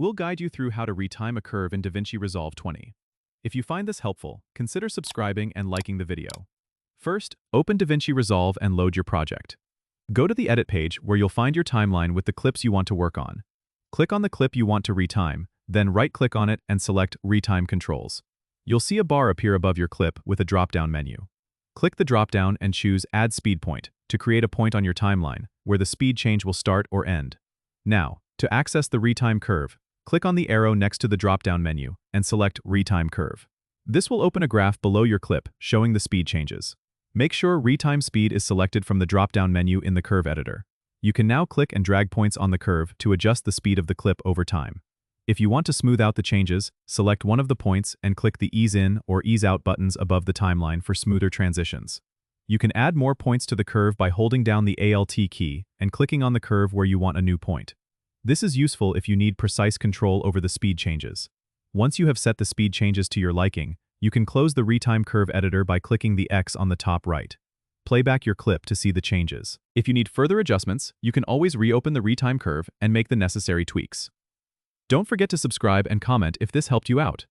We'll guide you through how to retime a curve in DaVinci Resolve 20. If you find this helpful, consider subscribing and liking the video. First, open DaVinci Resolve and load your project. Go to the Edit page where you'll find your timeline with the clips you want to work on. Click on the clip you want to retime, then right-click on it and select Retime Controls. You'll see a bar appear above your clip with a drop-down menu. Click the drop-down and choose Add Speed Point to create a point on your timeline where the speed change will start or end. Now, to access the retime curve, click on the arrow next to the drop-down menu and select Retime Curve. This will open a graph below your clip showing the speed changes. Make sure retime speed is selected from the drop-down menu in the curve editor. You can now click and drag points on the curve to adjust the speed of the clip over time. If you want to smooth out the changes, select one of the points and click the Ease In or Ease Out buttons above the timeline for smoother transitions. You can add more points to the curve by holding down the Alt key and clicking on the curve where you want a new point. This is useful if you need precise control over the speed changes. Once you have set the speed changes to your liking, you can close the Retime Curve editor by clicking the X on the top right. Playback your clip to see the changes. If you need further adjustments, you can always reopen the Retime Curve and make the necessary tweaks. Don't forget to subscribe and comment if this helped you out.